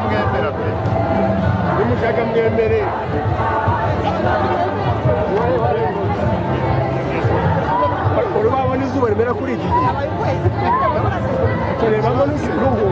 mwemera pe nimushaka mwemere urabona izuba rimera kuri iki gihe turebamo n'uruhu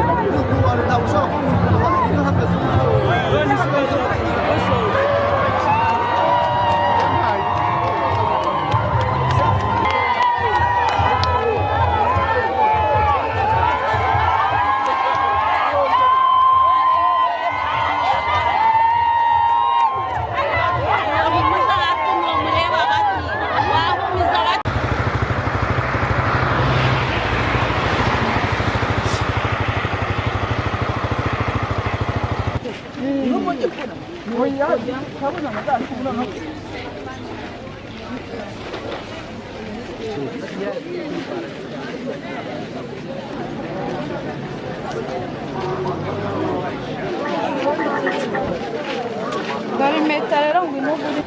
Dari mettere un minuto di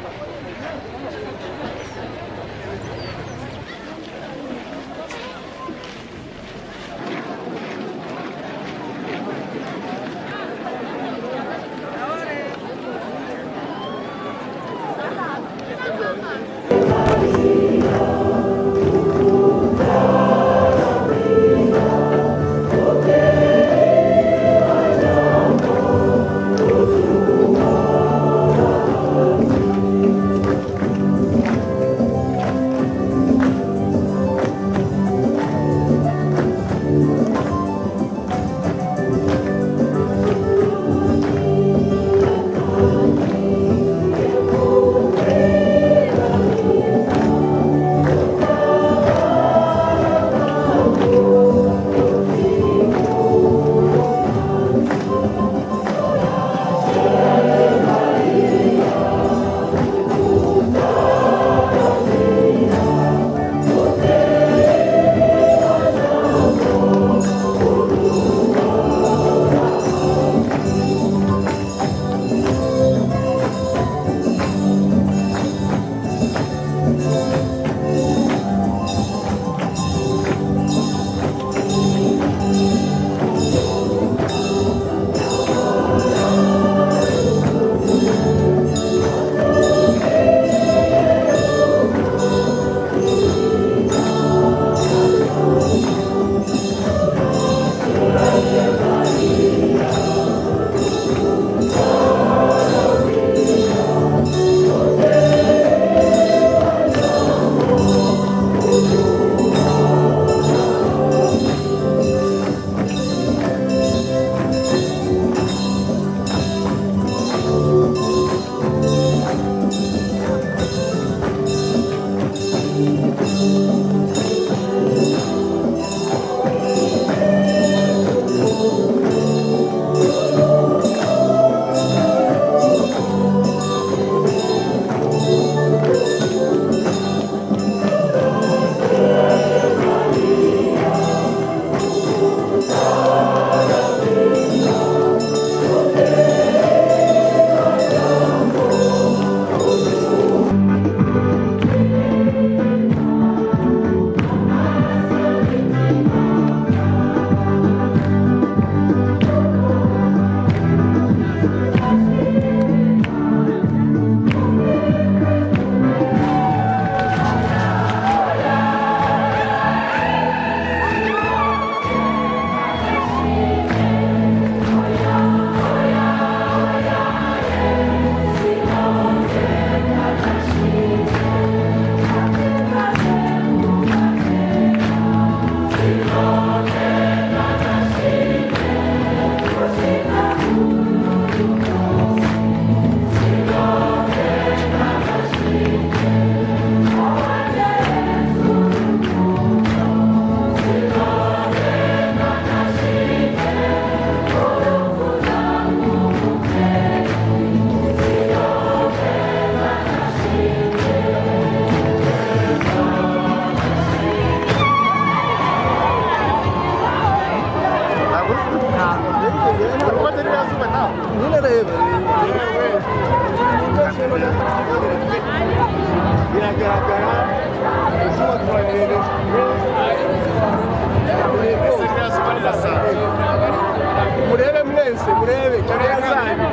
murebe mwese urebe kamera zanyu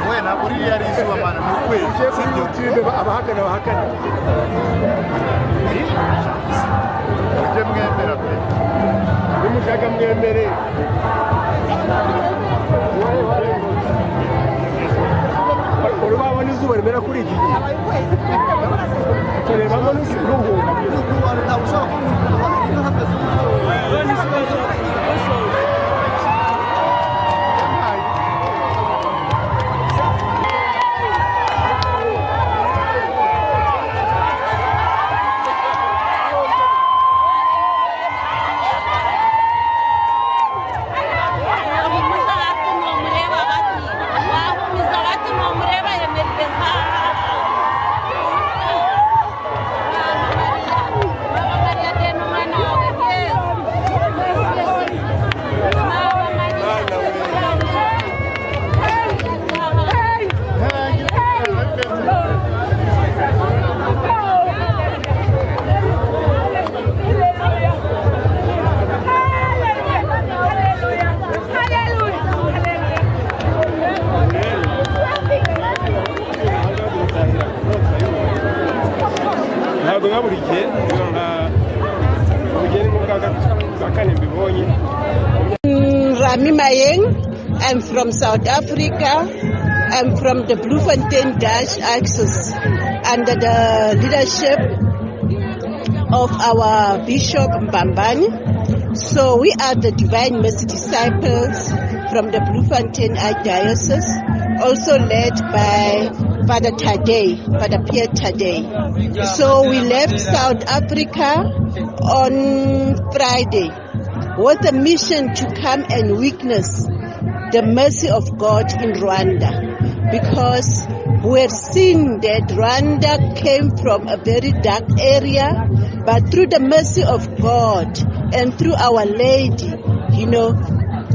we ntabwo uriya ari izuba mana ni ukwezi kuri YouTube abahakana ujye mwemera pe nimushaka mwemere urabona izuba rimera kuri iki gihe turebamo n'uruhu ntabwo ushobora kumenya uhagaze ntabwo nka buri gihe ubugeni mu bwa kane mbibonye. Rami Mayeng, I'm from South Africa. I'm from the Bloemfontein Dutch Axis under the leadership of our Bishop Mbambani. So we are the Divine Mercy Disciples from the Bloemfontein Archdiocese, also led by Father Pierre Tadei. So we left South Africa on Friday with a mission to come and witness the mercy of God in Rwanda, because we have seen that Rwanda came from a very dark area, but through the mercy of God and through Our Lady,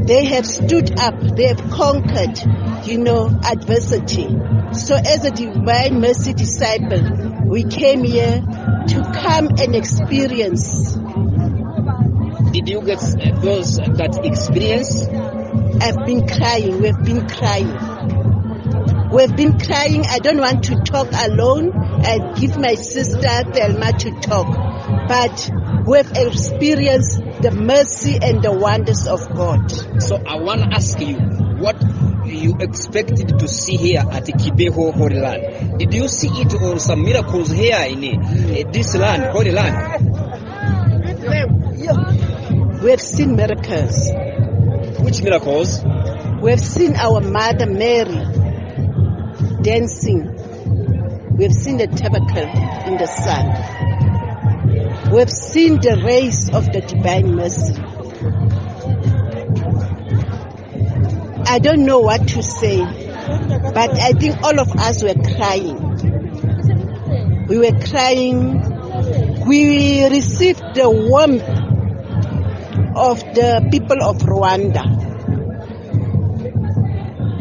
they have stood up, they have conquered, adversity. So as a Divine Mercy disciple, we came here to come and experience. Did you get that experience? I've been crying. We've been crying. We've been crying. I don't want to talk alone. I give my sister Thelma to talk. But we've experienced the mercy and the wonders of God. So I want to ask you, what you expected to see here at Kibeho, Holy Land? Did you see it or some miracles here in this land, Holy Land? We have seen miracles. Which miracles? We have seen our Mother Mary dancing. We have seen the tabernacle in the sun. We have seen the rays of the Divine Mercy. I don't know what to say, but I think all of us were crying. We were crying. We received the warmth of the people of Rwanda.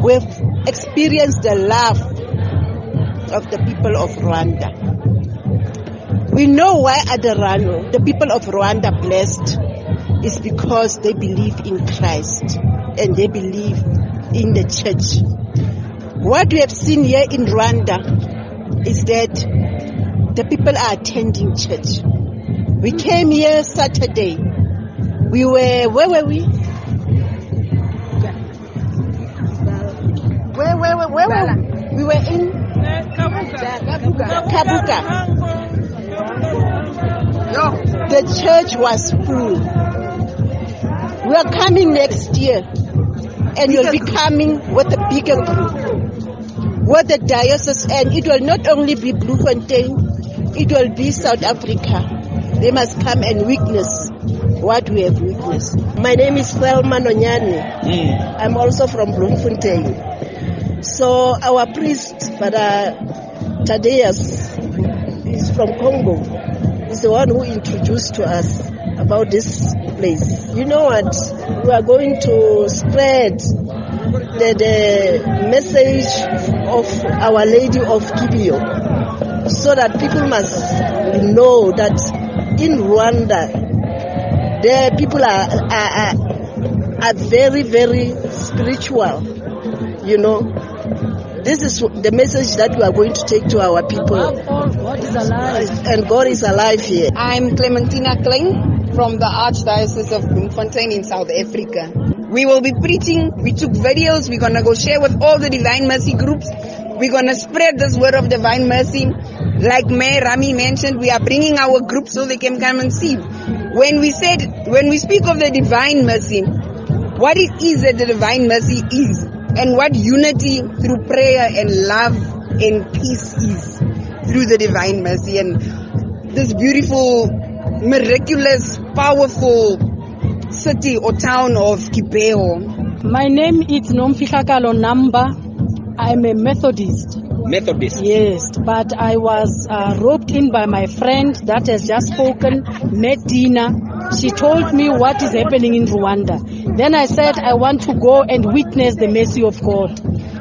We've experienced the love of the people of Rwanda. We know why the people of Rwanda blessed is because they believe in Christ and they believe in the church. What we have seen here in Rwanda is that the people are attending church. We came here Saturday. Where were we? Where were we? We were in Kabuga. The church was full. We are coming next year, and you'll be coming with a bigger group, with the diocese, and it will not only be Bloemfontein, it will be South Africa. They must come and witness what we have witnessed. My name is Thelma Nonyani. I'm also from Bloemfontein. So our priest, Father Thaddeus, is from Congo. He's the one who introduced to us about this place. You know what? We are going to spread the message of Our Lady of Kibeho, so that people must know that in Rwanda, the people are are very, very spiritual. You know, this is the message that we are going to take to our people. God is alive. And God is alive here. I'm Clementina Klein from the Archdiocese of Bloemfontein in South Africa. We will be preaching. We took videos. We're going to go share with all the Divine Mercy groups. We're going to spread this word of Divine Mercy. Like Mayor Rami mentioned, we are bringing our group so they can come and see. When we speak of the Divine Mercy, what it is that the Divine Mercy is, and what unity through prayer and love and peace is through the Divine Mercy, and this beautiful, miraculous, powerful city or town of Kibeho. My name is Nomfikakalo Namba. I'm a Methodist. Methodist? Yes, but I was roped in by my friend that has just spoken, Medina. She told me what is happening in Rwanda. Then I said I want to go and witness the mercy of God.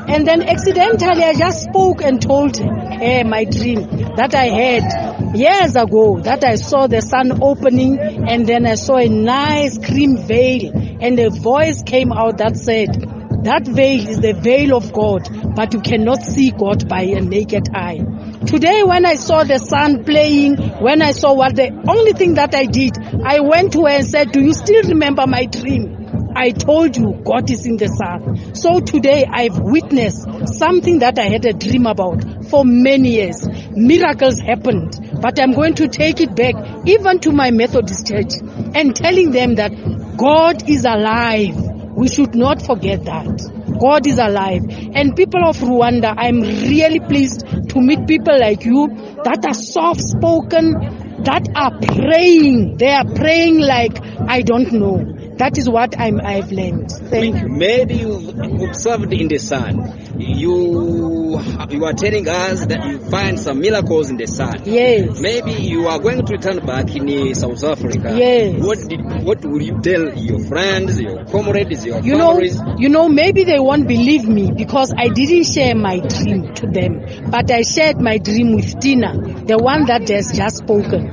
And then accidentally I just spoke and told her my dream that I had years ago, that I saw the sun opening and then I saw a nice cream veil and a voice came out that said, that veil is the veil of God, but you cannot see God by a naked eye. Today when I saw the sun playing, when I saw the only thing that I did, I went to her and said, do you still remember my dream? I told you God is in the sun. So today I've witnessed something that I had a dream about for many years. Miracles happened, but I'm going to take it back even to my Methodist church and telling them that God is alive. We should not forget that. God is alive. And people of Rwanda, I'm really pleased to meet people like you that are soft-spoken, that are praying. They are praying like I don't know. That is what I've learned. Thank you. Maybe you observed in the sun. You are telling us that you find some miracles in the sun. Yes. Maybe you are going to return back in South Africa. Yes. What will you tell your friends, your comrades, your families? Maybe they won't believe me because I didn't share my dream to them. But I shared my dream with Tina, the one that has just spoken.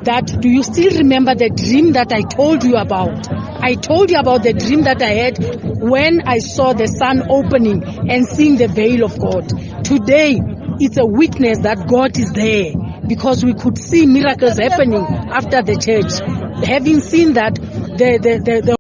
That, do you still remember the dream that I told you about? I told you about the dream that I had when I saw the sun opening and seeing the veil of God. Today, it's a witness that God is there because we could see miracles happening after the church. Having seen that, the